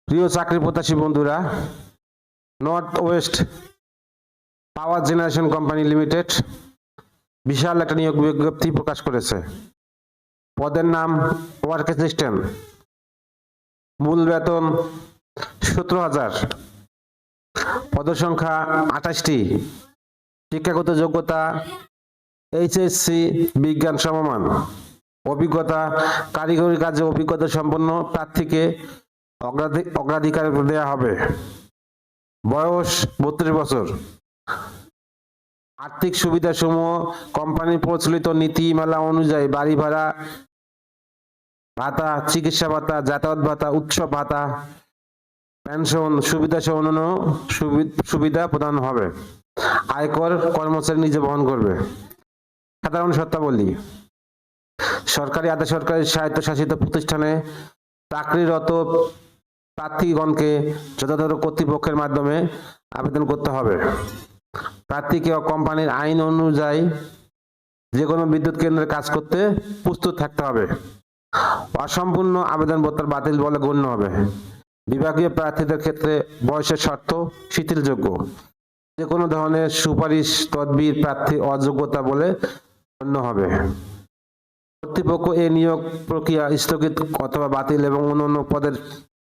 প্রিয় চাকরি প্রত্যাশী বন্ধুরা, north west power generation company limited বিশাল একটা নিয়োগ বিজ্ঞপ্তি প্রকাশ করেছে। পদের নাম ওয়ার্ক অ্যাসিস্ট্যান্ট, মূল বেতন 17,000, পদসংখ্যা 28টি, শিক্ষাগত যোগ্যতা এইচএসসি বিজ্ঞান সমমান, অভিজ্ঞতা কারিগরি কাজে অভিজ্ঞতা সম্পন্ন প্রার্থীকে অগ্রাধিকার দেওয়া হবে। বয়স 32 বছর। আর্থিক সুবিধা সমূহ কোম্পানির প্রচলিত নীতিমালা অনুযায়ী বাড়ি ভাড়া ভাতা, চিকিৎসা ভাতা, যাতায়াত ভাতা, উৎসব ভাতা, পেনশন সুবিধা সহ অন্যান্য সুবিধা প্রদান হবে। আয়কর কর্মচারী নিজে বহন করবে। সাধারণ শর্তাবলী: সরকারি আধা সরকারি স্বায়ত্তশাসিত প্রতিষ্ঠানে চাকরিরত প্রার্থীগণকে যথাযথ কর্তৃপক্ষের মাধ্যমে আবেদন করতে হবে। প্রার্থীকে কোম্পানির আইন অনুযায়ী যে কোনো বিদ্যুৎ কেন্দ্রে কাজ করতে প্রস্তুত থাকতে হবে। অসম্পূর্ণ আবেদনপত্র বাতিল বলে গণ্য হবে। বিভাগীয় প্রার্থীদের ক্ষেত্রে বয়সের শর্ত শিথিলযোগ্য। যে কোনো ধরনের সুপারিশ তদবির প্রার্থী অযোগ্যতা বলে গণ্য হবে। কর্তৃপক্ষ এই নিয়োগ প্রক্রিয়া স্থগিত অথবা বাতিল এবং অন্যান্য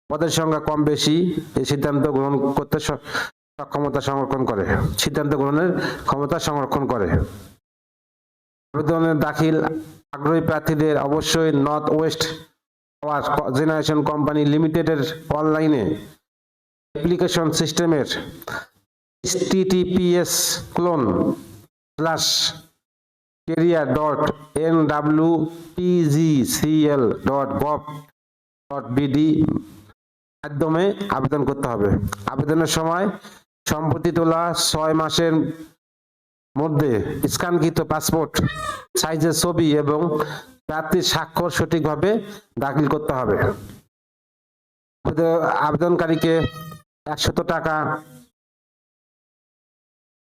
পদের সংখ্যা কম বেশি এই সিদ্ধান্ত গ্রহণ করতে সিদ্ধান্ত গ্রহণের ক্ষমতা সংরক্ষণ করে। আবেদনের দাখিল আগ্রহী প্রার্থীদের অবশ্যই north west power generation company লিমিটেডের অনলাইনে অ্যাপ্লিকেশন সিস্টেমের https://career.nwpgcl.gov.bd মাধ্যমে আবেদন করতে হবে। আবেদনের সময় সম্প্রতি তোলা 6 মাসের মধ্যে স্ক্যানকৃত পাসপোর্ট সাইজের ছবি এবং প্রার্থীর স্বাক্ষর সঠিকভাবে দাখিল করতে হবে। আবেদনকারীকে 100 টাকা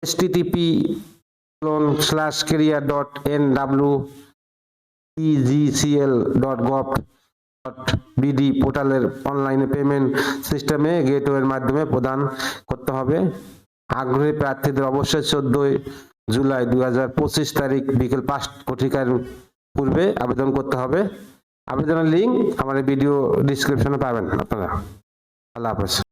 https://career.nwpgcl.gov.bd পোর্টালের অনলাইনে পেমেন্ট সিস্টেমে গেটওয়ের মাধ্যমে প্রদান করতে হবে। আগ্রহী প্রার্থীদের অবশ্যই 14 জুলাই 2025 তারিখ বিকেল 5 ঘটিকার পূর্বে আবেদন করতে হবে। আবেদনের লিঙ্ক আমার ভিডিও ডেসক্রিপশনে পাবেন আপনারা। আল্লাহ হাফেজ।